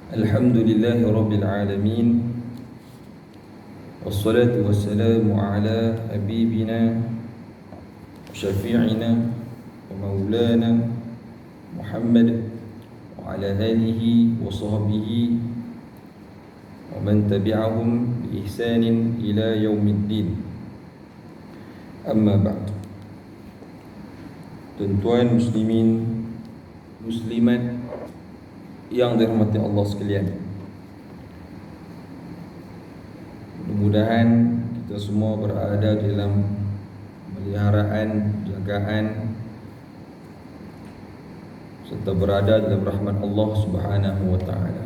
Alhamdulillahi Rabbil Alamin. Wassalatu wassalamu ala habibina syafi'ina wa maulana Muhammad wa ala alihi wa sahbihi wa man tabi'ahum bi ihsanin ila yaumiddin. Amma ba'd. Tuan-tuan muslimin muslimat yang dirahmati Allah sekalian, mudah-mudahan kita semua berada dalam peliharaan, jagaan serta berada dalam rahmat Allah Subhanahu wa taala.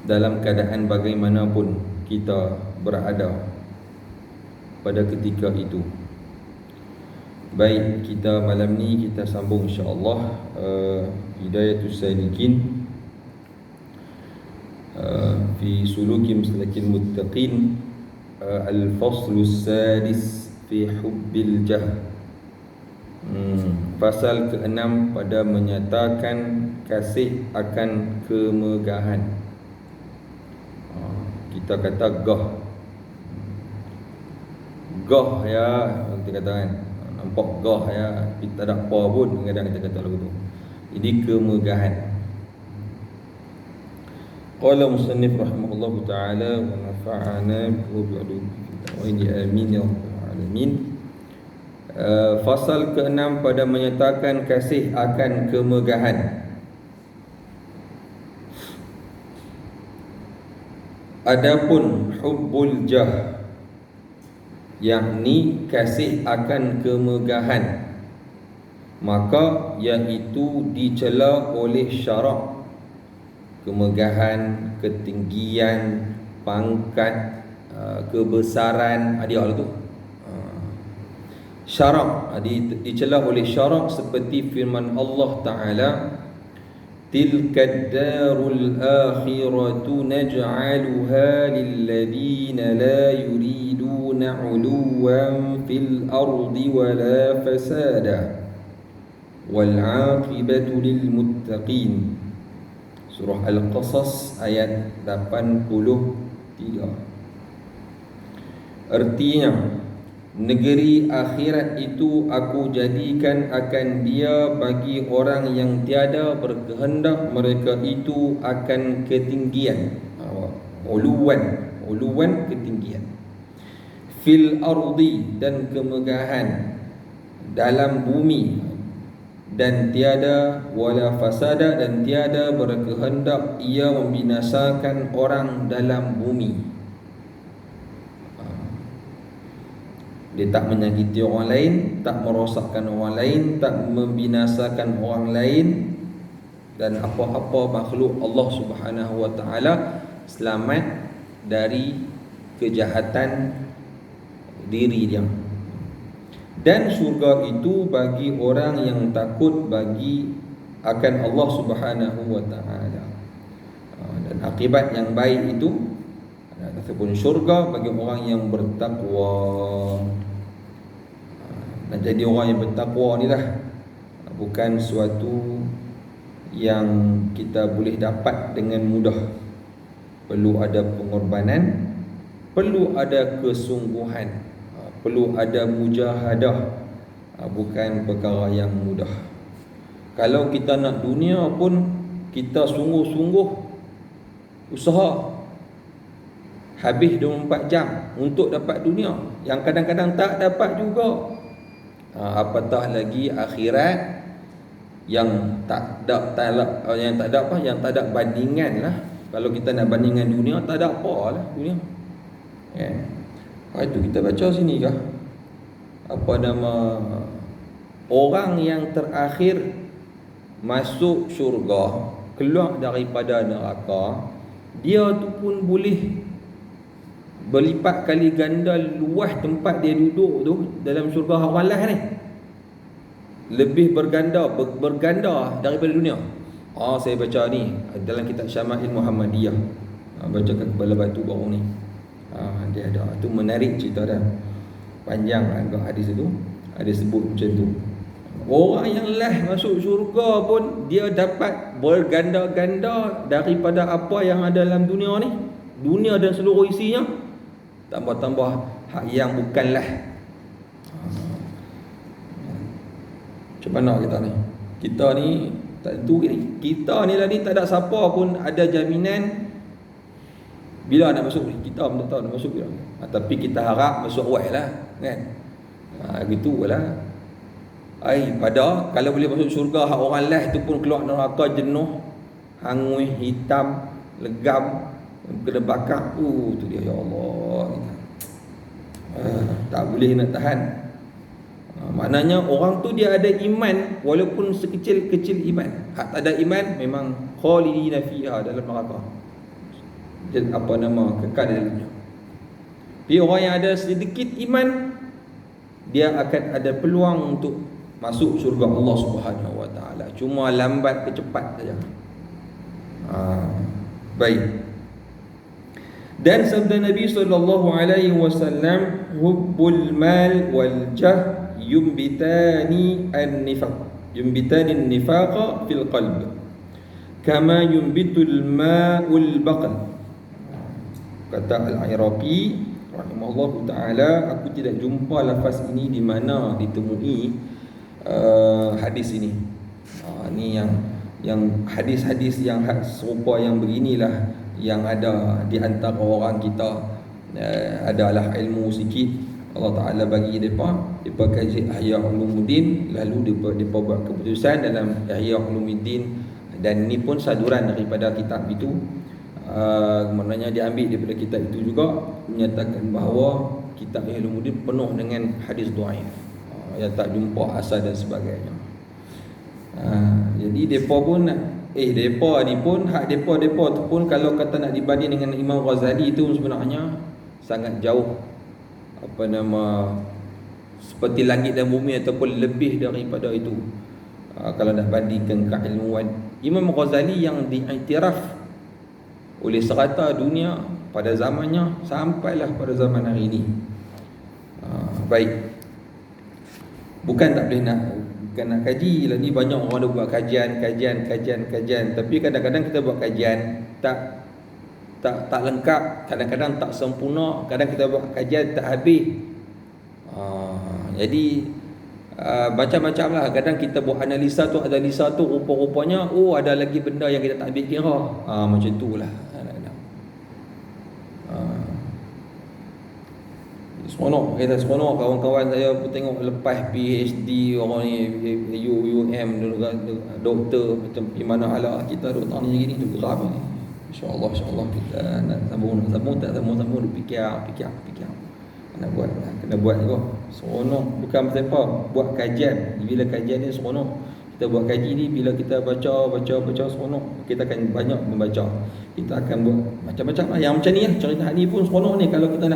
Dalam keadaan bagaimanapun kita berada pada ketika itu. Baik, kita malam ni kita sambung insya-Allah Hidayatus Salikin fi suluki maslakil muttaqin, al-faslus sadis fi hubbil jah. Pasal ke-6 pada menyatakan kasih akan kemegahan. Kita kata gah ya, kita kata kan, nampak gah ya, tapi tak ada apa pun kadang kita kata lagu tu. Jadi kemegahan. Qala musannif rahimahullahu taala wa nafa'ana bi amin ya rabbal alamin. Fasal ke-6 pada menyatakan kasih akan kemegahan. Adapun hubbul jah, yakni kasih akan kemegahan, maka iaitu dicela oleh syarak. Kemegahan, ketinggian, pangkat, kebesaran, dia tu syarak, dicela oleh syarak, seperti firman Allah Ta'ala, tilka darul akhiratu naj'aluha lilladina la yuriduna 'uluwan fil ardi wala fasada wal 'aqibatu lil muttaqin. Surah Al-Qasas ayat 83. Artinya, negeri akhirat itu aku jadikan akan dia bagi orang yang tiada berkehendak mereka itu akan ketinggian, uluwan ketinggian, fil ardi dan kemegahan dalam bumi, dan tiada wala fasada dan tiada berkehendak ia membinasakan orang dalam bumi. Dia tak menyakiti orang lain, tak merosakkan orang lain, tak membinasakan orang lain, dan apa-apa makhluk Allah Subhanahu wa taala selamat dari kejahatan diri dia. Dan syurga itu bagi orang yang takut bagi akan Allah Subhanahu wa taala. Dan akibat yang baik itu ataupun syurga bagi orang yang bertakwa. Nak jadi orang yang bertakwa ni lah bukan suatu yang kita boleh dapat dengan mudah. Perlu ada pengorbanan, perlu ada kesungguhan, perlu ada mujahadah, bukan perkara yang mudah. Kalau kita nak dunia pun kita sungguh-sungguh usaha, habis 24 jam untuk dapat dunia, yang kadang-kadang tak dapat juga. Apatah lagi akhirat yang tak ada bandingan lah. Kalau kita nak bandingkan dunia, tak ada apa lah dunia. Itu kita baca sini kah, apa nama orang yang terakhir masuk syurga, keluar daripada neraka, dia tu pun boleh berlipat kali ganda luas tempat dia duduk tu dalam syurga hak walah ni. Lebih berganda daripada dunia. Saya baca ni dalam kitab Syama'il Muhammadiyah, baca kat Kepala Batu baru ni. Dia ada tu, menarik cerita dia. Panjang agak hadis itu, ada sebut macam tu. Orang yang last masuk syurga pun dia dapat berganda-ganda daripada apa yang ada dalam dunia ni. Dunia dan seluruh isinya, tambah-tambah hak yang bukanlah. Macam mana kita ni? Kita ni tak tentu ni. Kita ni lah ni tak ada siapa pun ada jaminan bila nak masuk ni. Kita pun tak tahu nak masuk bila. Tapi kita harap masuk awal lah, kan? Gitulah. Pada kalau boleh masuk syurga, hak orang last tu pun keluar neraka jenuh, hangui, hitam, legam, kena bakar. Tu dia, ya Allah. Tak boleh nak tahan. Maknanya orang tu dia ada iman walaupun sekecil-kecil iman. Hak tak ada iman memang khalidina fiha, dalam neraka. Apa nama, kekal dalamnya. Tapi orang yang ada sedikit iman, dia akan ada peluang untuk masuk syurga Allah Subhanahu Wa Taala. Cuma lambat ke cepat saja. Baik. Dan sabda Nabi sallallahu alaihi wasallam, hubbul mal wal jah yumbitani an-nifaqa fil qalb kama yumbitul ma'ul baqal. Kata Al-Iraqi rahimahullah taala, aku tidak jumpa lafaz ini di mana ditemui hadis ini. Ni yang hadis-hadis yang serupa yang beginilah yang ada di antara orang kita. Adalah ilmu sikit Allah Ta'ala bagi mereka kaji Ihya Ulumuddin, lalu mereka buat keputusan dalam Ihya Ulumuddin, dan ini pun saduran daripada kitab itu. Maknanya diambil daripada kitab itu juga, menyatakan bahawa kitab Ihya Ulumuddin penuh dengan hadis dhaif yang tak jumpa asal dan sebagainya. Jadi mereka pun mereka ni pun hak mereka tu pun kalau kata nak dibanding dengan Imam Ghazali tu sebenarnya sangat jauh, seperti langit dan bumi ataupun lebih daripada itu. Kalau nak bandingkan keilmuan Imam Ghazali yang diiktiraf oleh serata dunia pada zamannya sampailah pada zaman hari ini. Baik. Bukan tak boleh nak kaji lah, ni banyak orang dah buat kajian. Tapi kadang-kadang kita buat kajian tak lengkap, kadang-kadang tak sempurna, kadang kita buat kajian tak habis. Jadi macam-macam lah. Kadang kita buat analisa tu rupa-rupanya ada lagi benda yang kita tak ambil kira. Macam tu lah. Seronok kawan-kawan saya pun tengok lepas PhD orang ni UUM doktor macam Imam Ala, kita doktor ni gini tu geram ni. InsyaAllah kita nak sambung fikir nak buat, kena buat juga. Seronok, bukan pasal apa, buat kajian. Bila kajian ni seronok, kita buat kaji ni, bila kita baca seronok, kita akan banyak membaca. Kita akan buat macam-macam lah. Yang macam ni lah, cerita ni pun seronok ni kalau kita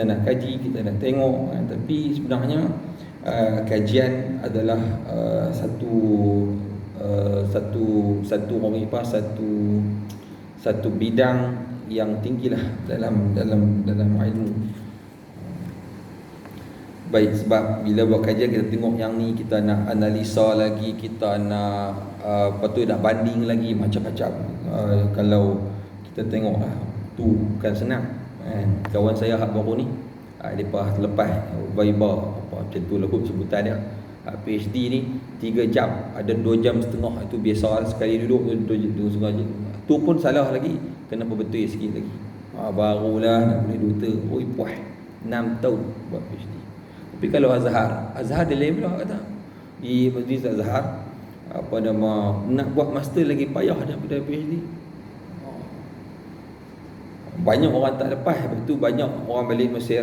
nak kaji, kita nak tengok. Tapi sebenarnya kajian adalah satu bidang yang tinggilah dalam ilmu. Baik, sebab bila buat kajian kita tengok yang ni, kita nak analisa lagi, kita nak nak banding lagi macam-macam. Kalau kita tengok lah, tu bukan senang. Kawan saya hak baru ni, lepas Viva macam tu lah sebutan dia. PhD ni 3 jam, ada 2 jam setengah, itu biasa sekali duduk 2 setengah jam. Tu pun salah lagi, kena perbetul sikit lagi. Barulah nak boleh doktor. Puas 6 tahun buat PhD. Tapi kalau Azhar dia lain pula kata. Di Majlis Azhar nak buat master lagi payah daripada PhD. Banyak orang tak lepas. Lepas tu banyak orang balik Mesir,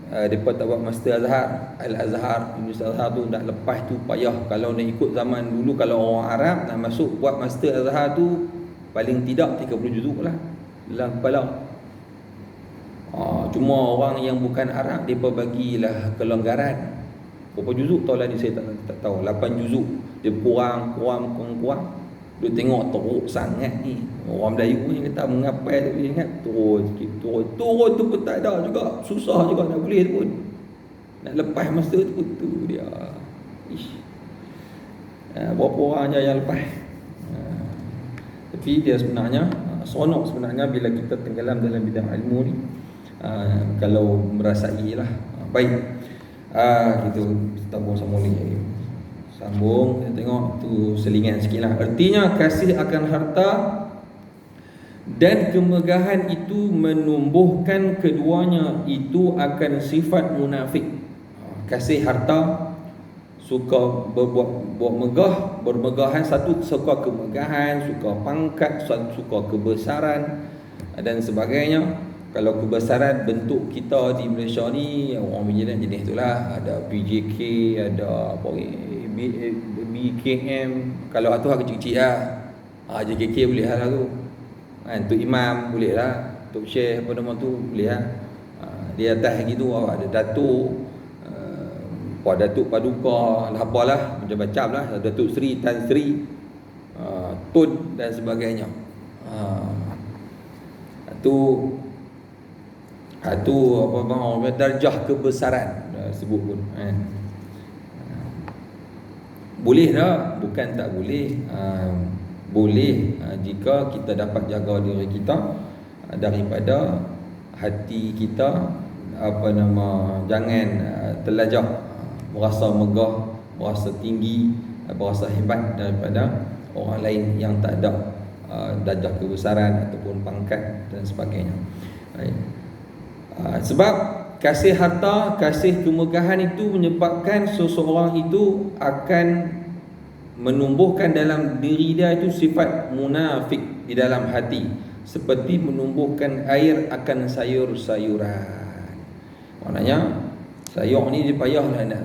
mereka tak buat master Azhar. Al-Azhar, Universiti Azhar tu nak lepas tu payah. Kalau nak ikut zaman dulu, kalau orang Arab nak masuk buat master Azhar tu paling tidak 30 juzuk lah dalam kepala. Cuma orang yang bukan Arab, mereka bagilah kelonggaran. Berapa juzuk tahu lah ni, saya tak tahu. 8 juzuk. Dia kurang. Dia tengok teruk sangat ni. Orang Melayu ni kata mengapai, tapi ingat turun tu pun tak ada juga. Susah juga nak boleh tu pun. Nak lepas masa tu dia. Ish. Berapa orang je yang lepas. Tapi dia sebenarnya seronok sebenarnya bila kita tenggelam dalam bidang ilmu ni. Kalau merasai lah. Baik. Kita sambung lagi. Sambung, kita tengok tu selingan sikit lah. Artinya kasih akan harta dan kemegahan itu menumbuhkan keduanya itu akan sifat munafik. Kasih harta, suka buat megah, bermegahan, satu suka kemegahan, suka pangkat, suka kebesaran dan sebagainya. Kalau kebesaran bentuk kita di Malaysia ni, orang jenis itulah, ada PJK, ada apa ni, BKM. Kalau tu kecil-kecil lah, JKK boleh lah tu. Tok Imam boleh lah, Tok Syekh apa nama tu boleh lah. Di atas gitu ada Datuk, Datuk Paduka lah, apalah macam-macam lah, Datuk Seri, Tan Sri, Tun dan sebagainya. Tu apa bang, orang darjah kebesaran sebut pun boleh tak? Bukan tak boleh. Boleh jika kita dapat jaga diri kita daripada hati kita jangan terlajak, merasa megah, merasa tinggi, merasa hebat daripada orang lain yang tak ada darjah kebesaran ataupun pangkat dan sebagainya. Sebab kasih harta, kasih kemegahan itu menyebabkan seseorang itu akan menumbuhkan dalam diri dia itu sifat munafik di dalam hati, seperti menumbuhkan air akan sayur-sayuran. Maknanya sayur ni dia payahlah nak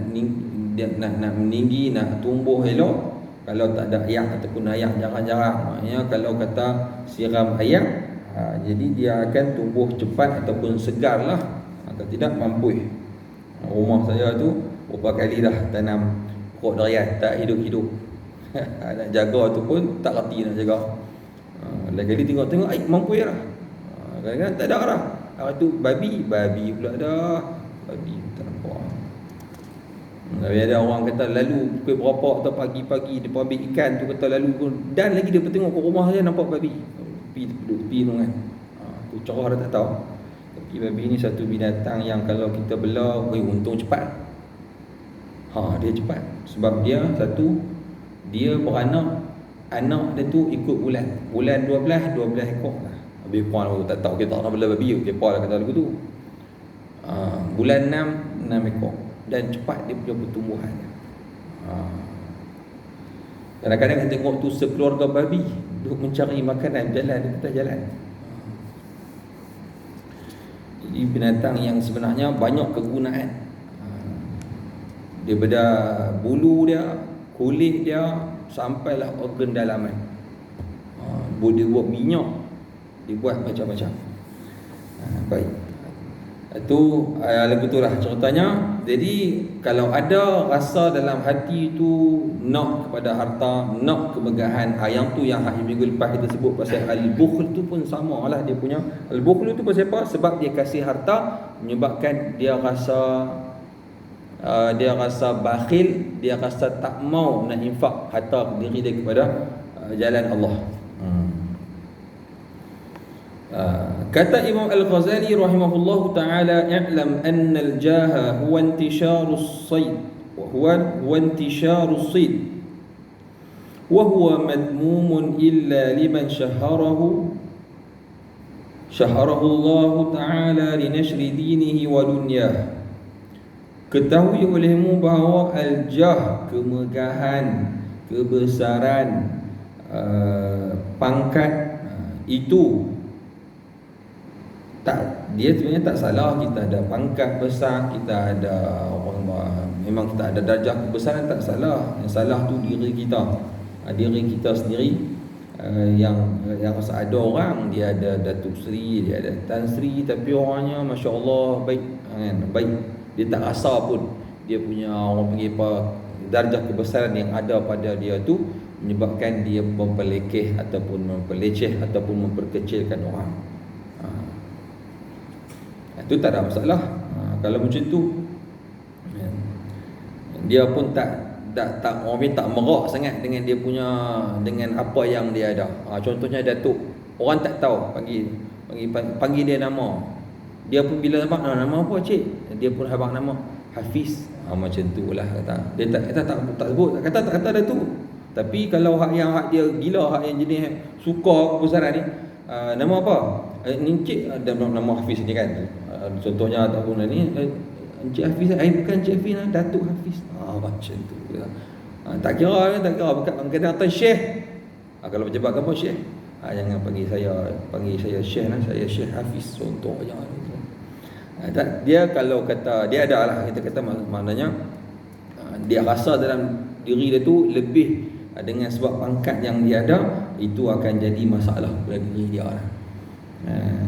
meninggi, nak tumbuh elok. Kalau tak ada air ataupun air jarang-jarang, maknanya kalau kata siram air, jadi dia akan tumbuh cepat ataupun segar lah. Kalau tidak mampu. Rumah saya tu berapa kali dah tanam pokok durian, tak hidup-hidup. Nak jaga tu pun tak reti nak jaga. Lain kali tengok-tengok mampu lah. Kadang-kadang tak ada lah. Hari tu babi pula dah. Babi tak nampak. Tapi ada orang kata lalu pukul berapa atau pagi-pagi dia ambil ikan tu, kata lalu pun, dan lagi dia tengok kat rumah saya nampak babi. Tepi tu kan. Tu cara dia tak tahu. Tapi babi ni satu binatang yang kalau kita bela, untung cepat. Dia cepat. Sebab dia dia beranak, anak dia tu ikut bulan. Bulan 12 ekor lah. Habis puan tak tahu, kita tak nak bela babi, kepa lah kata lagu tu. Bulan 6 ekor. Dan cepat dia punya pertumbuhan. Kadang-kadang kita tengok tu sekeluarga babi duduk mencari makanan jalan di atas jalan. Jadi binatang yang sebenarnya banyak kegunaan. Daripada bulu dia, kulit dia, sampailah organ dalaman. Dia buat minyak, dia buat macam-macam. Baik. Itu betul lah ceritanya. Jadi kalau ada rasa dalam hati itu nak kepada harta, nak kemegahan, yang tu yang minggu lepas kita sebut pasal al-bukhl tu pun sama lah dia punya. Al-bukhl tu pasal apa? Sebab dia kasih harta menyebabkan dia rasa bakhil, dia rasa tak mau nak infak harta diri dia kepada jalan Allah. Kata Imam Al-Ghazali rahimahullahu ta'ala, i'lam anna al-jaha huwa intisharu as-sayd wa huwa intisharu as-sayd wa huwa madmumun illa liman shaharahu Allah ta'ala li nashri dinihi wa dunyah. Ketahui olehmu bahawa al-jah, kemegahan, kebesaran, pangkat, itu dia sebenarnya tak salah. Kita ada pangkat besar, kita ada memang kita ada darjah kebesaran, tak salah. Yang salah tu diri kita sendiri. Yang rasa ada orang dia ada Datuk Seri, dia ada Tan Sri, tapi orangnya masya-Allah baik kan, baik. Dia tak rasa pun dia punya orang panggil apa, darjah kebesaran yang ada pada dia tu menyebabkan dia memperlekeh ataupun memperleceh ataupun memperkecilkan orang. Itu tak ada masalah. Kalau macam tu dia pun tak tak orang tak merak sangat dengan dia punya, dengan apa yang dia ada. Contohnya Datuk, orang tak tahu panggil dia nama. Dia pun bila abang nama apa cik, dia pun abang nama Hafiz. Macam tu lah kata. Dia tak sebut, tak kata Datuk. Tapi kalau hak dia gila, hak yang jenis suka kebesaran ni, nama apa? Ni cik ada nama Hafiz ni kan. Contohnya ataupun ni Encik Hafiz, bukan Encik Hafiz lah, Datuk Hafiz. Macam tu lah. Tak kira kadang kata Syekh. Kalau pejabat kampung Syekh. Jangan panggil saya Syekh lah, saya Syekh Hafiz contohnya. Dia kalau kata dia ada lah, kita kata maknanya dia rasa dalam diri dia tu lebih dengan sebab pangkat yang dia ada, itu akan jadi masalah pada diri dia lah.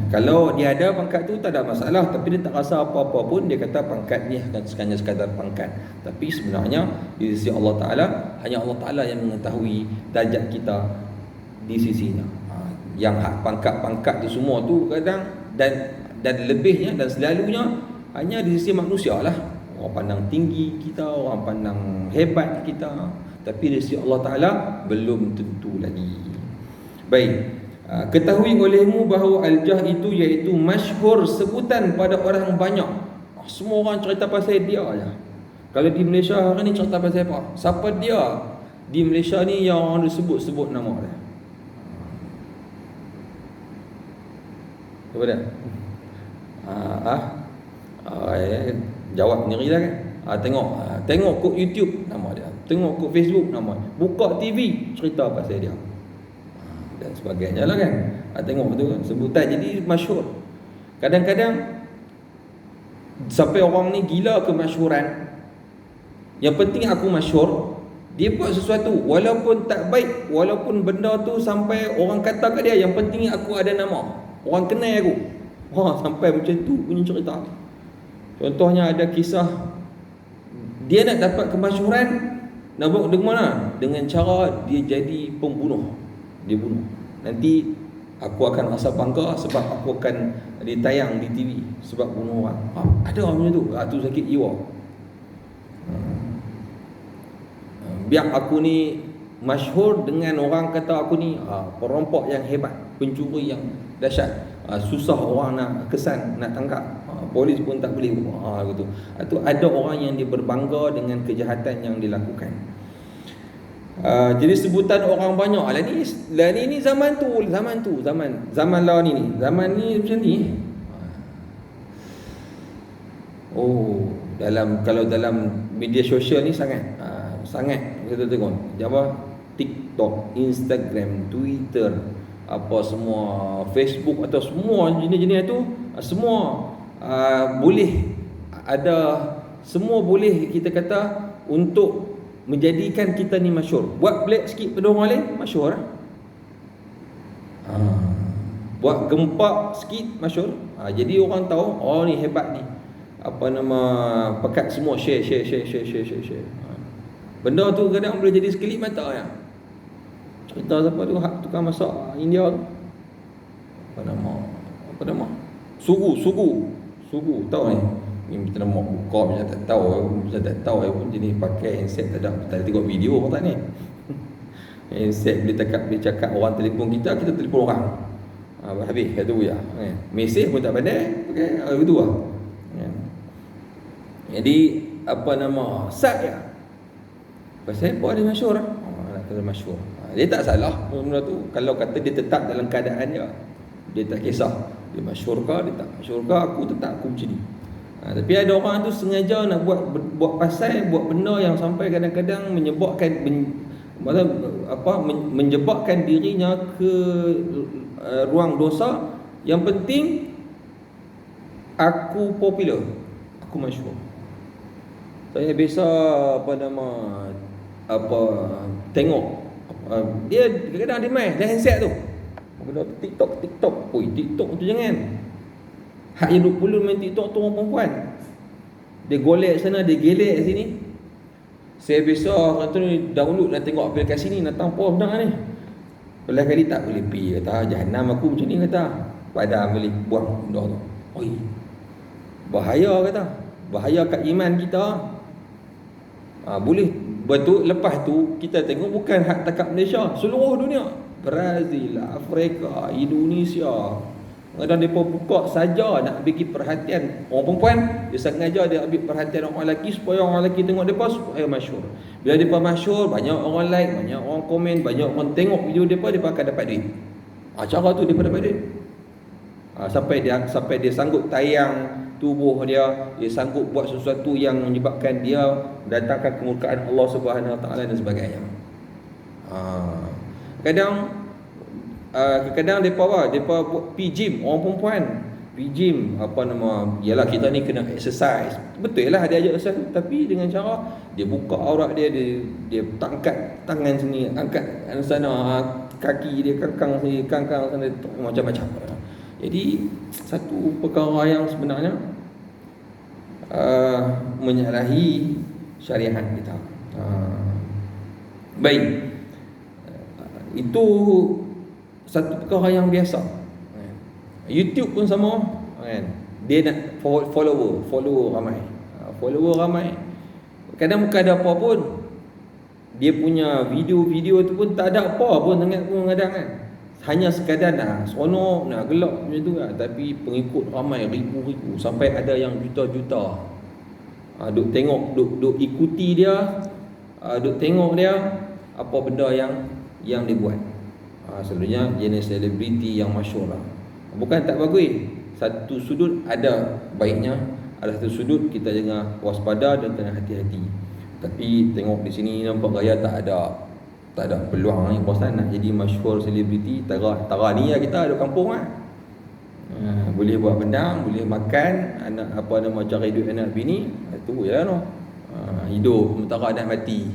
Kalau dia ada pangkat tu tak ada masalah, tapi dia tak rasa apa-apa pun, dia kata pangkat ni hanya sekadar pangkat. Tapi sebenarnya di sisi Allah Ta'ala, hanya Allah Ta'ala yang mengetahui darjat kita di sisinya. Yang hak pangkat-pangkat tu semua tu kadang dan lebihnya dan selalunya hanya di sisi manusia lah. Orang pandang tinggi kita, orang pandang hebat kita, tapi di sisi Allah Ta'ala belum tentu lagi. Baik. Ketahui olehmu bahawa Al-Jah itu iaitu masyhur, sebutan pada orang banyak. Semua orang cerita pasal dia aja. Kalau di Malaysia hari ni cerita pasal apa? Siapa dia? Di Malaysia ni yang orang sebut nama dia. Apa dia? Jawab sendiri lah kan. Tengok kat YouTube nama dia. Tengok kat Facebook nama dia. Buka TV cerita pasal dia. Dan sebagainya lah kan. Tengok betul kan, sebutan jadi masyhur. Kadang-kadang sampai orang ni gila kemasyhuran. Yang penting aku masyhur. Dia buat sesuatu walaupun tak baik, walaupun benda tu sampai orang kata kat dia, yang penting aku ada nama, orang kenal aku. Sampai macam tu punya cerita. Contohnya ada kisah dia nak dapat kemasyhuran, nak buat dengan mana? Dengan cara dia jadi pembunuh. Dia bunuh. Nanti aku akan rasa bangga sebab aku akan ditayang di TV sebab bunuh orang. Ada orang macam tu. Tu sakit jiwa. Biar aku ni masyhur dengan orang kata aku ni perampok yang hebat, pencuri yang dahsyat. Susah orang nak kesan, nak tangkap. Polis pun tak boleh buat gitu. Itu ada orang yang dia berbangga dengan kejahatan yang dilakukan. Jadi sebutan orang banyak lah ni zaman lah ni zaman ni macam ni. Kalau dalam media sosial ni sangat kita tengok apa, TikTok, Instagram, Twitter, apa semua, Facebook atau semua jenis-jenis tu, semua boleh ada, semua boleh kita kata untuk menjadikan kita ni masyhur. Buat pelik sikit pada orang lain, masyhur. Buat gempak sikit, masyhur. Jadi orang tahu, ni hebat ni. Apa nama, pekat semua share. Benda tu kadang boleh jadi sekelip mata ya. Cerita siapa tu, hak tukang masak India tu. Apa nama? Sugu, tahu ni? Ni kita nak buka macam tak tahu pun jenis pakai handset tak ada tengok video apa tak ni. Handset boleh cakap orang telefon kita telefon orang. Habis kat tu ya. Mesej pun tak pandai pakai begitu lah. Jadi apa nama, sat ya. Pasal apa dia masyhur? Nak kata masyhur. Dia tak salah benda tu kalau kata dia tetap dalam keadaan dia tak kisah dia masyhur ke dia tak masyhur ke, aku tetap aku macam ni. Tapi ada orang tu sengaja nak buat pasal, buat benda yang sampai kadang-kadang menjebakkan dirinya ke ruang dosa. Yang penting aku popular, aku masyhur. Saya biasa tengok dia kadang-kadang dia main dia handset tu. Benda TikTok. TikTok tu jangan. Hak yang 20 main TikTok tu orang perempuan. Dia golek sana, dia gelek sini. Saya biasa kata ni download dan tengok aplikasi ni, nak tahu apa benda ni. Belah kali tak boleh pergi, kata jahanam aku macam ni, kata. Padahal boleh buang benda tu. Bahaya kata. Bahaya kat iman kita. Boleh Betul, lepas tu kita tengok bukan hak takat Malaysia, seluruh dunia. Brazil, Afrika, Indonesia. Kadang mereka buka saja nak bagi perhatian orang perempuan, dia sengaja dia ambil perhatian orang lelaki supaya orang lelaki tengok mereka supaya masyhur. Bila mereka masyhur, banyak orang like, banyak orang komen, banyak orang tengok video mereka akan dapat duit. Cara tu mereka dapat duit. Sampai dia sanggup tayang tubuh dia sanggup buat sesuatu yang menyebabkan dia mendatangkan kemurkaan Allah Subhanahu Wa Taala dan sebagainya. Kadang depa buat pi gym, orang perempuan pi gym, yalah kita ni kena exercise. Betul lah dia ajak exercise, tapi dengan cara dia buka aurat dia angkat tangan sini, angkat sana, kaki dia kangkang sini, kangkang sana, macam-macam. Jadi satu perkara yang sebenarnya menyalahi syariat kita. Baik, itu satu perkara yang biasa. YouTube pun sama kan. Dia nak follower ramai. Kadang bukan ada apa pun, dia punya video tu pun tak ada apa pun sangat pun kadang kan. Hanya sekadar nak seronok, nak gelak macam tu lah. Tapi pengikut ramai, ribu-ribu, sampai ada yang juta-juta. Duk tengok, duk ikuti dia, duk tengok dia apa benda yang dia buat. Selalunya jenis selebriti yang masyhur lah. Bukan tak bagus. Satu sudut ada baiknya, ada satu sudut kita jangan waspada dan kena hati-hati. Tapi tengok di sini nampak gaya tak ada peluang ni bosan nak jadi masyhur selebriti. Tara ni lah kita ada kampung lah. Boleh buat bendang, boleh makan, cari duit anak bini, itu je lah no. Hidup sementara anak mati.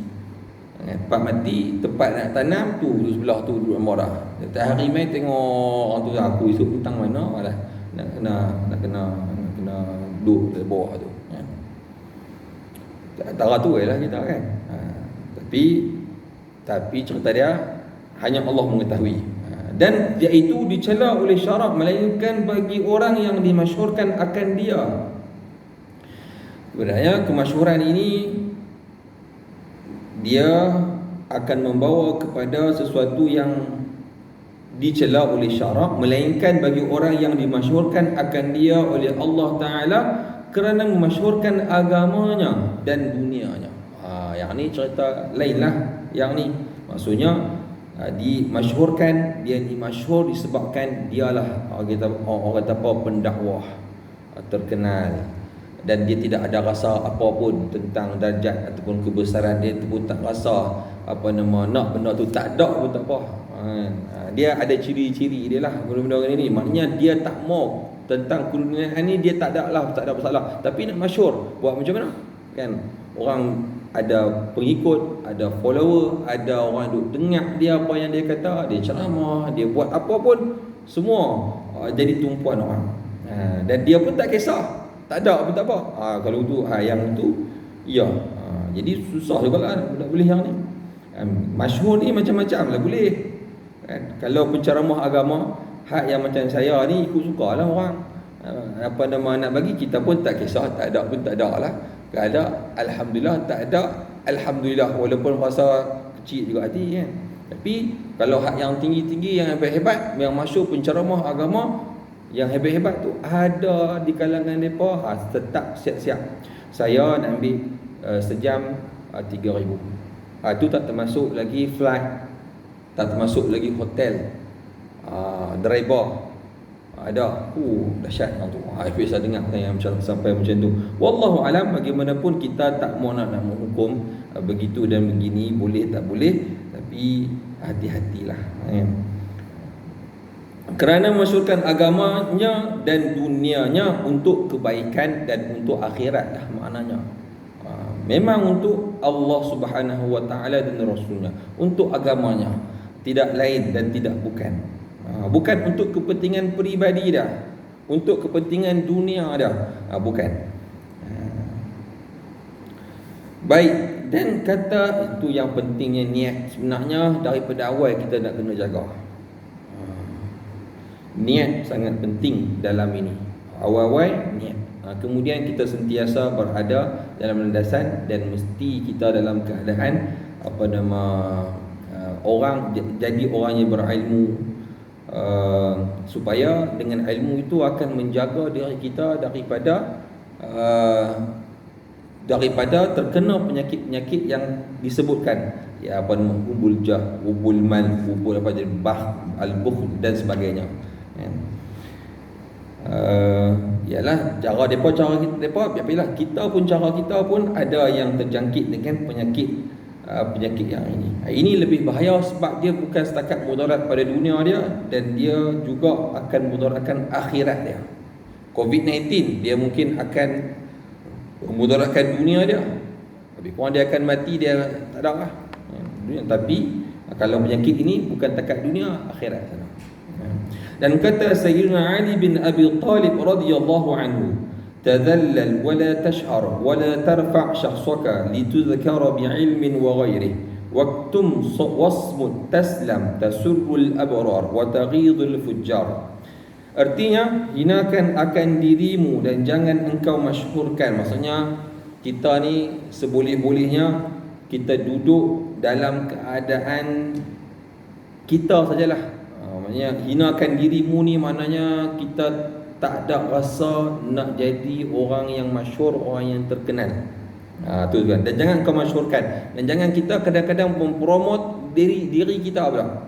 Tempat mati, tempat nak tanam tu sebelah tu duduk marah. Setiap hari main tengok orang tu, aku esok hutang mana malah nak kena duduk di bawah tu. Antara tu lah kita kan. Tapi cerita dia hanya Allah mengetahui. Dan iaitu dicela oleh syarak melainkan bagi orang yang dimasyhurkan akan dia. Sebenarnya kemasyhuran ini dia akan membawa kepada sesuatu yang dicela oleh syarak melainkan bagi orang yang dimasyhurkan akan dia oleh Allah Ta'ala kerana memasyhurkan agamanya dan dunianya. Yang ni cerita lain lah. Yang ni maksudnya dimasyhurkan, dia dimasyhur disebabkan dialah orang kata apa, pendakwah terkenal, dan dia tidak ada rasa apa pun tentang darjat ataupun kebesaran dia pun tak rasa nak benda tu tak ada pun tak apa. Dia ada ciri-ciri dia lah benda-benda ni. Maknanya dia tak mau tentang keduniaan ni, dia tak ada masalah. Tapi nak masyhur buat macam mana kan? Orang ada pengikut, ada follower, ada orang duk dengar dia apa yang dia kata, dia ceramah, dia buat apa pun, semua jadi tumpuan orang. Dan dia pun tak kisah, tak ada pun tak apa. Kalau tu yang tu ya. Jadi susah jugalah nak boleh yang ni. Masyhur ni macam-macam lah boleh kan? Kalau penceramah agama hak yang macam saya ni ikut sukalah orang. Nak bagi kita pun tak kisah, tak ada pun tak ada lah. Tak ada, alhamdulillah. Tak ada, alhamdulillah. Walaupun rasa kecil juga hati kan. Tapi kalau hak yang tinggi-tinggi, yang hebat-hebat, yang masuk penceramah agama yang hebat-hebat tu ada di kalangan mereka, tetap siap-siap. Saya nak ambil sejam 3,000. Itu tak termasuk lagi flight, tak termasuk lagi hotel, driver. Ada dahsyat orang tu. Saya dengar yang macam sampai macam tu. Wallahu alam, bagaimanapun kita tak mau nak menghukum begitu dan begini, boleh tak boleh, tapi hati-hatilah. Kerana memasyhurkan agamanya dan dunianya untuk kebaikan dan untuk akhirat lah maknanya. Memang untuk Allah Subhanahu Wa Taala dan Rasulnya, untuk agamanya, tidak lain dan tidak bukan. Bukan untuk kepentingan peribadi dah, untuk kepentingan dunia dah, bukan. Baik, dan kata itu yang pentingnya niat. Sebenarnya daripada awal kita nak kena jaga. Niat sangat penting dalam ini. Awal-awal niat. Kemudian kita sentiasa berada dalam landasan, dan mesti kita dalam keadaan orang jadi orang yang berilmu, supaya dengan ilmu itu akan menjaga diri kita daripada terkena penyakit-penyakit yang disebutkan, ya apa nama, hubul jah, hubul mal, hubul apa jadi al-bukhl dan sebagainya. Ialah cara depa kita pun cara kita pun ada yang terjangkit dengan penyakit yang ini. Ini lebih bahaya sebab dia bukan setakat mudarat pada dunia dia, dan dia juga akan mudaratkan akhirat dia. COVID-19 dia mungkin akan mudaratkan dunia dia, lebih kurang dia akan mati, dia tak ada lah dunia. Tapi kalau penyakit ini bukan takat dunia, akhirat sana. Dan kata Sayyidina Ali bin Abi Talib radhiyallahu anhu, tadhallal wa la tash'ar wa la tarfa' shakhsaka litudhkara bi'ilmin wa ghairihi waktum wasmut taslam tasurrul abrar wa taghidul fujjar. Artinya, hinakan akan dirimu dan jangan engkau masyhurkan. Maksudnya kita ni seboleh-bolehnya kita duduk dalam keadaan kita sajalah. Maknanya hinakan dirimu ni maknanya kita tak ada rasa nak jadi orang yang masyhur, orang yang terkenal. Tu kan. Dan jangan kau masyhurkan, dan jangan kita kadang-kadang mempromot diri kita pula,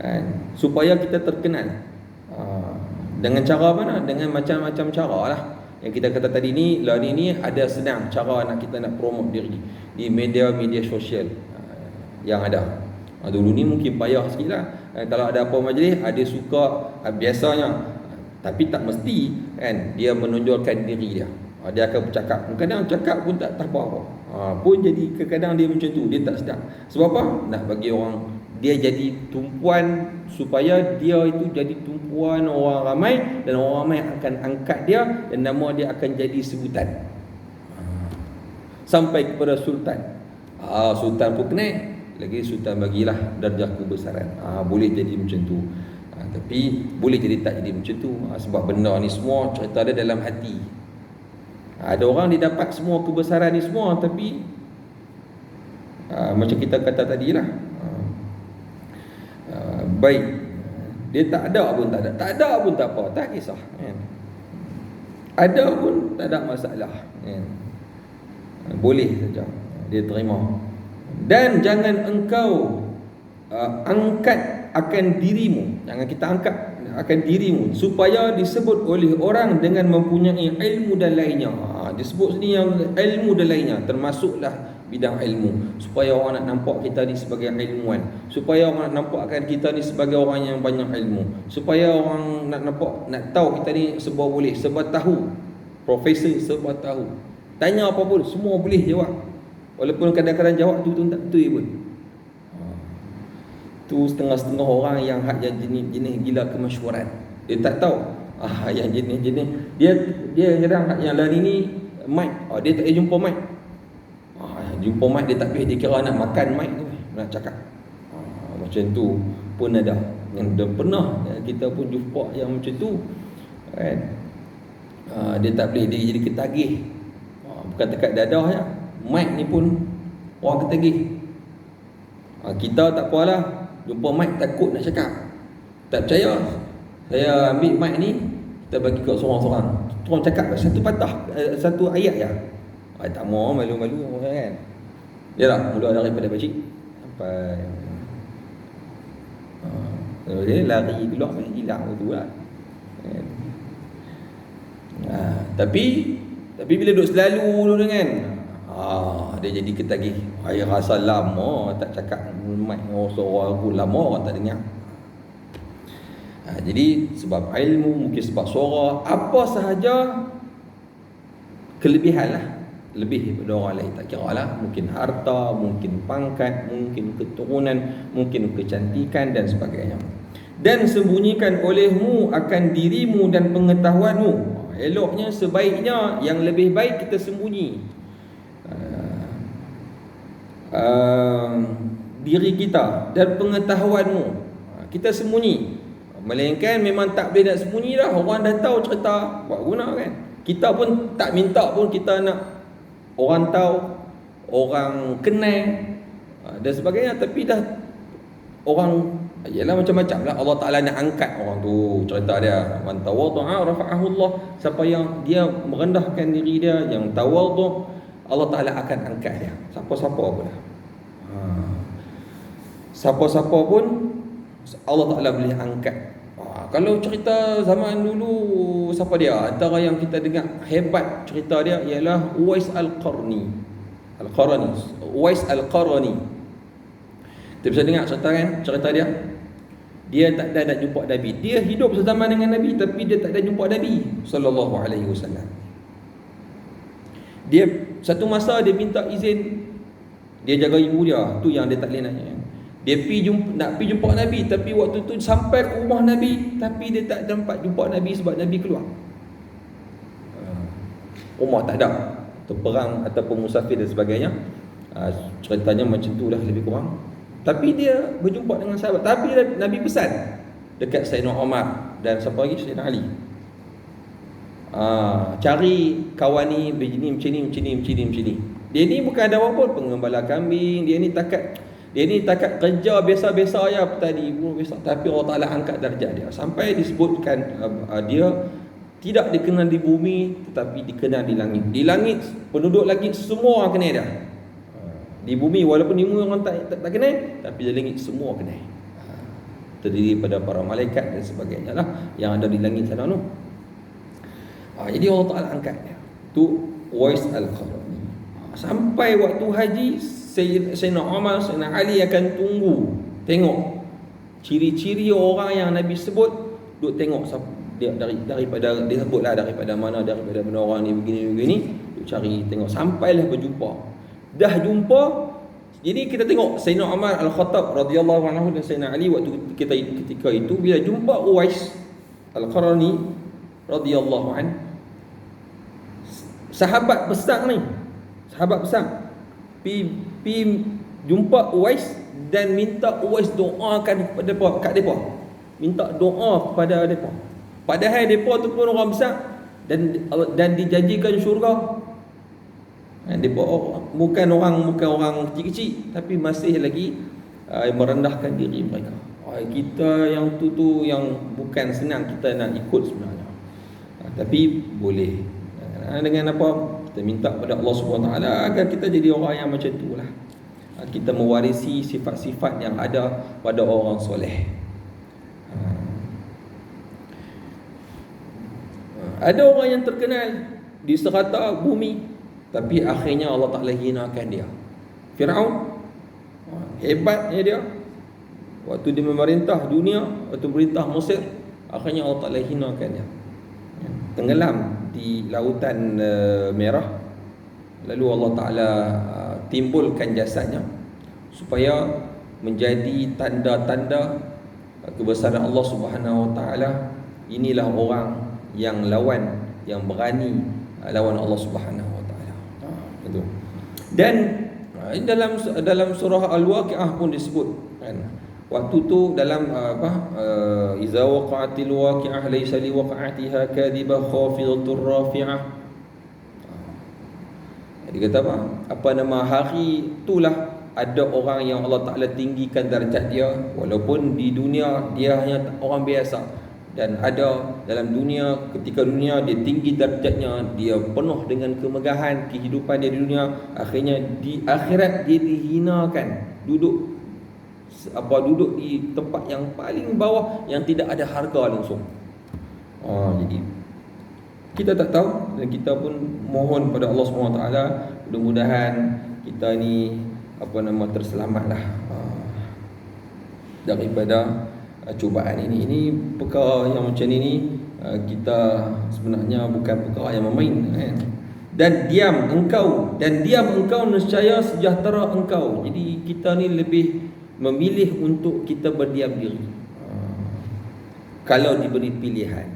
kan, supaya kita terkenal. Dengan cara mana? Dengan macam-macam cara lah. Yang kita kata tadi ni, lah ni ada senang cara kita nak promote diri di media-media sosial yang ada. Dulu ni mungkin payah sikit lah. Kalau ada apa majlis, ada suka biasanya, tapi tak mesti kan dia menonjolkan diri dia. Dia akan bercakap, kadang cakap pun tak apa-apa, pun jadi kadang dia macam tu, dia tak sedar. Sebab apa? Nak bagi orang dia jadi tumpuan, supaya dia itu jadi tumpuan orang ramai, dan orang ramai akan angkat dia, dan nama dia akan jadi sebutan sampai kepada sultan. Sultan pun kena, lagi sultan bagilah darjah kebesaran. Boleh jadi macam tu. Tapi boleh jadi tak jadi macam tu. Sebab benda ni semua cerita dia dalam hati. Ada orang dia dapat semua kebesaran ni semua, tapi macam kita kata tadilah, baik dia tak ada pun tak ada pun tak apa, tak kisah kan? Ada pun tak ada masalah kan? Boleh saja dia terima. Dan jangan engkau angkat akan dirimu, jangan kita angkat akan dirimu supaya disebut oleh orang dengan mempunyai ilmu dan lainnya. Disebut sini yang ilmu dan lainnya, termasuklah bidang ilmu, supaya orang nak nampak kita ni sebagai ilmuwan, supaya orang nak nampakkan kita ni sebagai orang yang banyak ilmu, supaya orang nak nampak, nak tahu kita ni serba boleh, serba tahu, profesor serba tahu, tanya apa pun semua boleh jawab, walaupun kadang-kadang jawab tu tak betul pun. Tu setengah-setengah orang yang jenis gila kemasyhuran, dia tak tahu yang jenis dia kadang yang lari ni mic, dia tak jumpa mic. Jumpa mic dia tak dia kira nak makan mic tu, nak cakap. Macam tu pun ada. Yang pernah kita pun jumpa yang macam tu kan. Dia tak boleh, dia jadi ketagih. Bukan dekat dadah je, mic ni pun orang ketagih. Kita tak apalah, jumpa mic takut nak cakap, tak percaya, saya ambil mic ni, kita bagi kat seorang-seorang, orang cakap satu patah, satu ayat je. Tak mau malu-malu kan. Yalah, mula daripada bacik sampai dia lari keluar hilang tu lah. Tapi bila duduk selalu dulu kan, dia jadi ketagih. Saya rasa lama tak cakap mic suara aku, lama orang tak dengar. Jadi sebab ilmu, mungkin sebab suara, apa sahaja kelebihan lah, lebih daripada orang lain, tak kira lah, mungkin harta, mungkin pangkat, mungkin keturunan, mungkin kecantikan dan sebagainya. Dan sembunyikan olehmu akan dirimu dan pengetahuanmu. Eloknya, sebaiknya, yang lebih baik kita sembunyi diri kita dan pengetahuanmu, kita sembunyi. Melainkan memang tak boleh nak sembunyi dah, orang dah tahu cerita, buat guna kan. Kita pun tak minta pun kita nak orang tahu, orang kenal dan sebagainya, tapi dah orang ialah macam-macam lah. Allah Ta'ala nak angkat orang tu, cerita dia, man tawaddu'a rafa'ahu Allah. Siapa yang dia merendahkan diri dia, yang tawaddu', Allah Ta'ala akan angkat dia. Siapa-siapa pun dah. Siapa-siapa pun Allah Ta'ala boleh angkat. Kalau cerita zaman dulu, siapa dia? Antara yang kita dengar hebat cerita dia ialah Uwais Al-Qarni. Uwais Al-Qarni. Kita bisa dengar cerita kan? Cerita dia. Dia tak ada nak jumpa Nabi. Dia hidup sezaman dengan Nabi, tapi dia tak ada jumpa Nabi sallallahu alaihi wasallam. Dia satu masa dia minta izin, dia jaga ibu dia, tu yang dia tak boleh nanya. Dia nak pergi jumpa Nabi, tapi waktu tu sampai ke rumah Nabi, tapi dia tak dapat jumpa Nabi sebab Nabi keluar. Rumah tak ada, terperang ataupun musafir dan sebagainya. Ceritanya macam tu lah lebih kurang. Tapi dia berjumpa dengan sahabat. Tapi Nabi pesan dekat Sayyidina Umar dan siapa lagi? Sayyidina Ali. Cari kawan ni begini, macam ni. Dia ni bukan ada apa pun, pengembala kambing. Dia ni takat kerja biasa-biasa ya, petani buruh biasa. Tapi Allah Ta'ala angkat darjah dia. Sampai disebutkan dia tidak dikenal di bumi, tetapi dikenal di langit. Di langit, penduduk langit semua kenal dia. Di bumi walaupun di bumi orang tak kenal, tapi di langit semua kenal. Terdiri pada para malaikat dan sebagainya lah yang ada di langit sana tu. Jadi Allah Ta'ala angkat dia. Tu Uwais Al-Qarni. Sampai waktu haji, Sayyidina Umar, Sayyidina Ali akan tunggu, tengok ciri-ciri orang yang Nabi sebut. Duk tengok dia daripada dia sebutlah daripada mana orang ni begini. Duk cari tengok sampailah berjumpa. Dah jumpa. Jadi kita tengok Sayyidina Umar Al-Khattab radhiyallahu anhu dan Sayyidina Ali waktu ketika itu bila jumpa Uwais Al-Qarni radhiyallahu anhu, sahabat besar pi jumpa Uwais dan minta Uwais doakan kepada depa. Minta doa kepada depa. Padahal depa tu pun orang besar dan dijanjikan syurga. Depa bukan orang kecil-kecil, tapi masih lagi merendahkan diri mereka. Kita yang tu yang bukan senang kita nak ikut sebenarnya. Tapi boleh. Dengan apa? Kita minta pada Allah Subhanahu Wa Taala agar kita jadi orang yang macam itulah. Kita mewarisi sifat-sifat yang ada pada orang soleh. Ada orang yang terkenal di serata bumi, tapi akhirnya Allah Ta'ala hinakan dia. Firaun, hebatnya dia. Waktu dia memerintah dunia, waktu memerintah Mesir, akhirnya Allah Ta'ala hinakan dia. Tenggelam di lautan merah. Lalu Allah Ta'ala timbulkan jasadnya supaya menjadi tanda-tanda kebesaran Allah Subhanahu Wa Ta'ala. Inilah orang yang lawan, yang berani lawan Allah Subhanahu Wa Ta'ala. Betul. Dan dalam surah Al-Waqi'ah pun disebut kan, waktu tu dalam iza waqa'atil waqi'ah laysa liwaqa'atiha kadhibah khafidatur rafi'ah. Dia kata apa nama hari itulah ada orang yang Allah Ta'ala tinggikan darjat dia, walaupun di dunia dia hanya orang biasa. Dan ada dalam dunia, ketika dunia dia tinggi darjatnya, dia penuh dengan kemegahan kehidupan dia di dunia, akhirnya di akhirat dia dihinakan, duduk di tempat yang paling bawah yang tidak ada harga langsung. Jadi kita tak tahu, dan kita pun mohon pada Allah SWT, mudah-mudahan kita ni terselamatlah daripada cubaan ini. Ini perkara yang macam ini kita sebenarnya bukan perkara yang bermain kan? Dan diam engkau nescaya sejahtera engkau. Jadi kita ni lebih memilih untuk kita berdiam diri kalau diberi pilihan.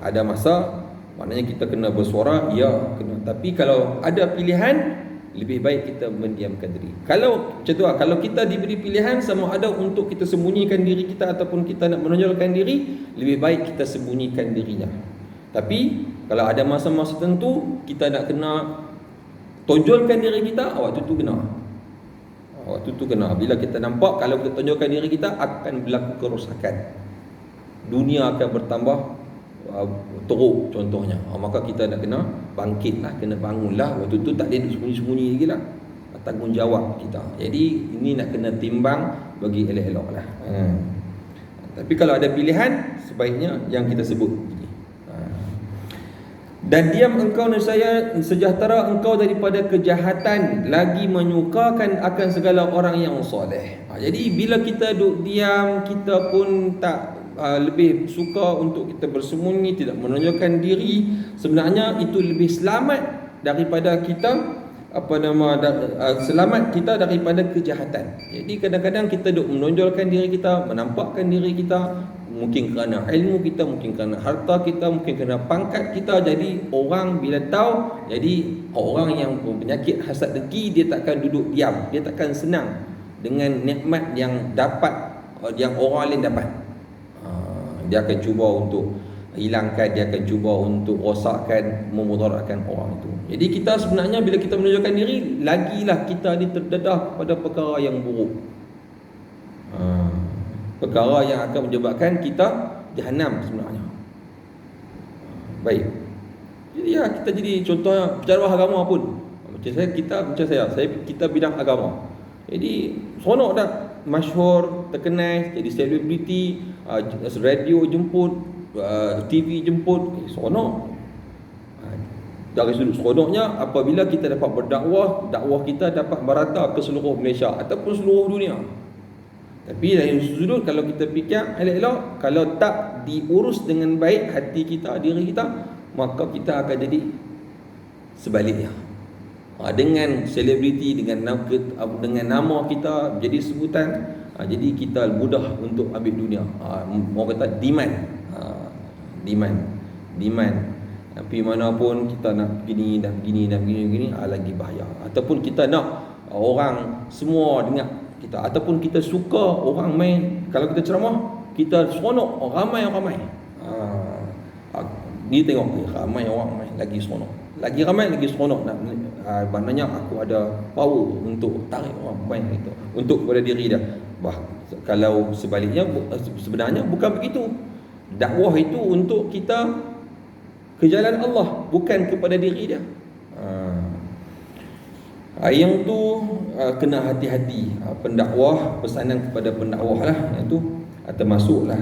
Ada masa maknanya kita kena bersuara, ya kena. Tapi kalau ada pilihan, lebih baik kita mendiamkan diri. Kalau macam tu kalau kita diberi pilihan sama ada untuk kita sembunyikan diri kita ataupun kita nak menonjolkan diri, lebih baik kita sembunyikan dirinya. Tapi kalau ada masa-masa tertentu kita nak kena tonjolkan diri kita, waktu tu kena. Waktu tu kena. Bila kita nampak kalau kita tonjolkan diri kita akan berlaku kerosakan. Dunia akan bertambah teruk contohnya. Maka kita nak kena bangkitlah, kena bangunlah. Waktu tu tak boleh sembunyi-sembunyi lagi lah. Tanggungjawab kita. Jadi ini nak kena timbang bagi elok-elok lah. Tapi kalau ada pilihan, sebaiknya yang kita sebut. Dan diam engkau nescaya sejahtera engkau daripada kejahatan, lagi menyukakan akan segala orang yang soleh. Jadi bila kita duduk diam, kita pun tak lebih suka untuk kita bersembunyi, tidak menunjukkan diri. Sebenarnya itu lebih selamat daripada kita selamat kita daripada kejahatan. Jadi kadang-kadang kita duk menonjolkan diri kita, menampakkan diri kita, mungkin kerana ilmu kita, mungkin kerana harta kita, mungkin kerana pangkat kita. Jadi orang bila tahu, jadi orang yang penyakit hasad dengki, dia takkan duduk diam, dia takkan senang dengan nikmat yang dapat, yang orang lain dapat. Dia akan cuba untuk hilangkan, dia akan cuba untuk rosakkan, memudaratkan orang itu. Jadi kita sebenarnya bila kita menunjukkan diri, lagilah kita terdedah kepada perkara yang buruk, perkara yang akan menyebabkan kita jahanam sebenarnya. Baik. Jadi ya, kita jadi contohnya bicara agama pun. Macam saya, kita bidang agama. Jadi seronok dah, masyhur, terkenal, jadi selebriti, radio jemput, TV jemput, seronok. Dari sudut seronoknya, apabila kita dapat berdakwah, dakwah kita dapat merata ke seluruh Malaysia ataupun seluruh dunia. Tapi dari sudut kalau kita fikir elok-elok, kalau tak diurus dengan baik hati kita, diri kita, maka kita akan jadi sebaliknya. Dengan selebriti, dengan nama kita jadi sebutan, jadi kita mudah untuk ambil dunia. Orang kata demand. Tapi manapun kita nak begini, lagi bahaya. Ataupun kita nak orang semua dengar kita, ataupun kita suka orang main, kalau kita ceramah, kita seronok ramai. Dia tengok ramai orang main, lagi seronok. Lagi ramai, lagi seronok. Maknanya aku ada power untuk tarik orang main itu, untuk kepada diri dia. Kalau sebaliknya, sebenarnya bukan begitu. Dakwah itu untuk kita ke jalan Allah, bukan kepada diri dia. Yang tu kena hati-hati. Pendakwah, pesanan kepada pendakwah lah, itu termasuklah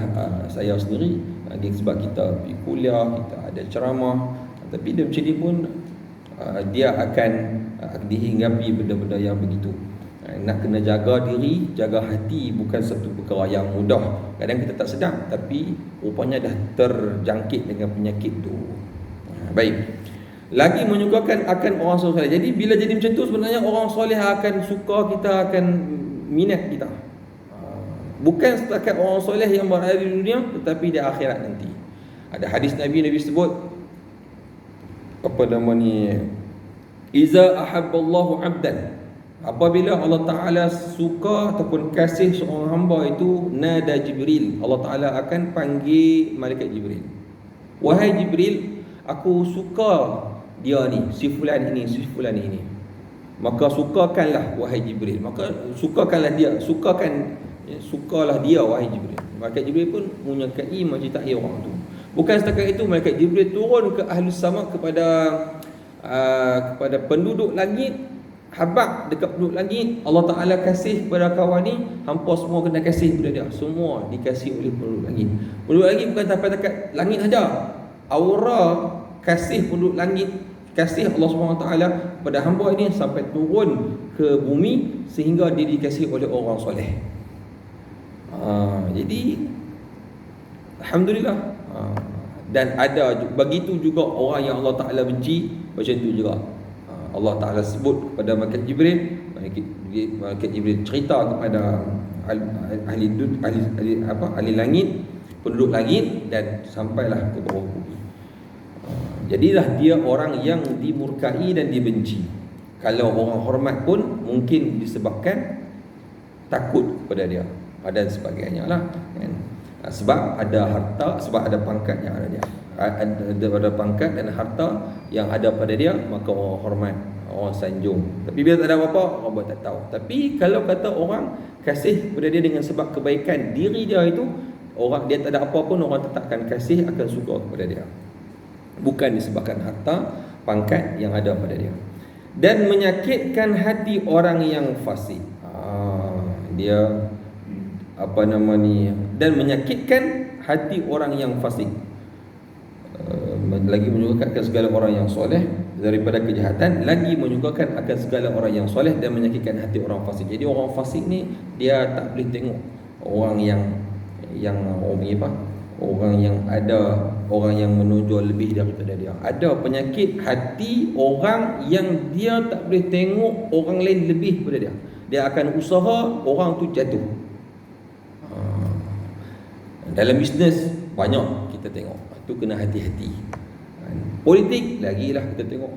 saya sendiri. Sebab kita pergi kuliah, kita ada ceramah, tapi dia macam ni pun dia akan dihinggapi benda-benda yang begitu. Nak kena jaga diri, jaga hati bukan satu perkara yang mudah. Kadang kita tak sedar, tapi rupanya dah terjangkit dengan penyakit tu. Baik. Lagi menyukakan akan orang soleh. Jadi bila jadi macam tu, sebenarnya orang soleh akan suka kita, akan minat kita. Bukan setakat orang soleh yang berada di dunia, tetapi di akhirat nanti. Ada hadis Nabi sebut, Iza ahabballahu abdan, apabila Allah Ta'ala suka ataupun kasih seorang hamba itu, nada Jibril, Allah Ta'ala akan panggil malaikat Jibril. Wahai Jibril, aku suka dia ni, si fulan ini. Maka sukakanlah wahai Jibril. Maka sukakanlah dia, sukalah dia wahai Jibril. Malaikat Jibril pun menyukai mencintai orang tu. Bukan setakat itu, malaikat Jibril turun ke ahli sama, kepada penduduk langit, habaq dekat penduduk langit. Allah Ta'ala kasih kepada kawan ni, hampa semua kena kasih kepada dia. Semua dikasih oleh penduduk langit. Penduduk langit bukan sampai dekat langit saja. Aura kasih penduduk langit, kasih Allah SWT pada hamba ini sampai turun ke bumi, sehingga dia dikasih oleh orang soleh. Jadi Alhamdulillah. Dan ada begitu juga orang yang Allah Ta'ala benci, macam tu juga. Allah Ta'ala sebut kepada malaikat Jibril, malaikat Jibril cerita kepada ahli langit, penduduk langit, dan sampailah ke bawah bumi. Jadilah dia orang yang dimurkai dan dibenci. Kalau orang hormat pun mungkin disebabkan takut kepada dia dan sebagainya lah, kan? Sebab ada harta, sebab ada pangkat yang ada dia, ada pangkat dan harta yang ada pada dia, maka orang hormat. orang sanjung. Tapi bila tak ada apa-apa, orang buat tak tahu. Tapi kalau kata orang kasih kepada dia dengan sebab kebaikan diri dia itu, orang dia tak ada apa pun, orang tetap akan kasih, akan suka kepada dia. Bukan disebabkan harta, pangkat yang ada pada dia. Dan menyakitkan hati orang yang fasik. Dia apa nama ni, dan menyakitkan hati orang yang fasik. Lagi menyukakan segala orang yang soleh daripada kejahatan, lagi menyukakan akan segala orang yang soleh dan menyakitkan hati orang fasik. Jadi orang fasik ni dia tak boleh tengok orang yang orang yang ada, orang yang menonjol lebih daripada dia. Ada penyakit hati orang yang dia tak boleh tengok orang lain lebih daripada dia. Dia akan usaha orang tu jatuh. Dalam bisnes banyak kita tengok, tu kena hati-hati. Politik lagilah kita tengok.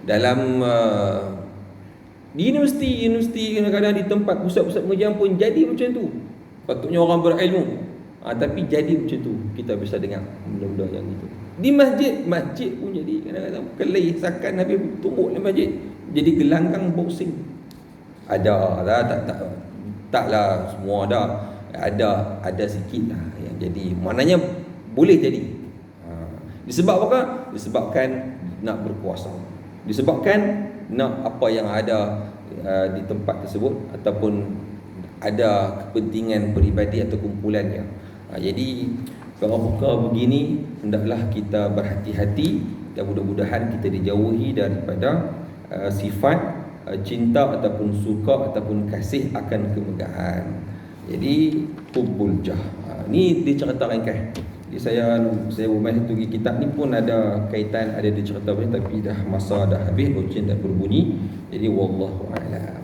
Dalam di universiti kadang-kadang di tempat pusat-pusat pengajian pun jadi macam tu. Patutnya orang berilmu, tapi jadi macam tu. Kita bisa dengar benda-benda yang itu. Di masjid pun jadi kadang-kadang kelih sakan habis tumbuk dalam masjid, jadi gelanggang boxing. Ada lah, taklah semua ada sikit lah yang jadi. Maknanya boleh jadi. Disebab apa? Disebabkan nak berkuasa, disebabkan nak apa yang ada di tempat tersebut, ataupun ada kepentingan peribadi atau kumpulannya. Jadi kalau perkara begini, hendaklah kita berhati-hati dan mudah-mudahan kita dijauhi daripada sifat cinta ataupun suka ataupun kasih akan kemegahan. Jadi hubbul jah. Ni dicerita ringkas. Jadi saya rumah satu kitab ni pun ada kaitan, ada dicerita banyak, tapi dah masa dah habis, loceng dah berbunyi. Jadi wallahu a'lam.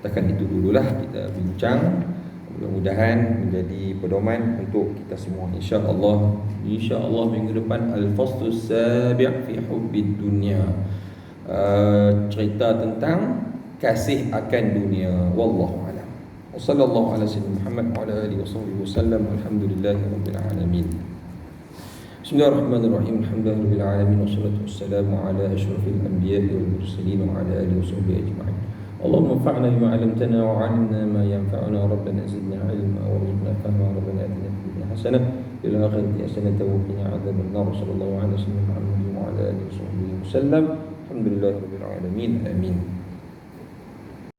Takkan itu dululah kita bincang. Mudah-mudahan menjadi pedoman untuk kita semua. InsyaAllah minggu depan Al-Faslus Sabi' fi Hubbid Dunya, cerita tentang kasih akan dunia. Wallahu a'lam. Wa sallallahu ala sayyidina Muhammad wa ala alihi wasallam. Alhamdulillahi rabbil alamin. Bismillahirrahmanirrahim. Alhamdulillahi rabbil alamin, wassalatu wassalamu ala asyrafil anbiya'i wal mursalin wa ala alihi washabbihi ajma'in. اللهم انفعنا بما علمتنا وعلمنا ما ينفعنا ربنا زدنا علما وارزقنا فهما ربنا اتنا في الدنيا حسنه وفي الاخره حسنه وقنا عذاب النار صلى الله عليه وسلم محمد وعلى اله وصحبه وسلم الحمد لله رب العالمين آمين.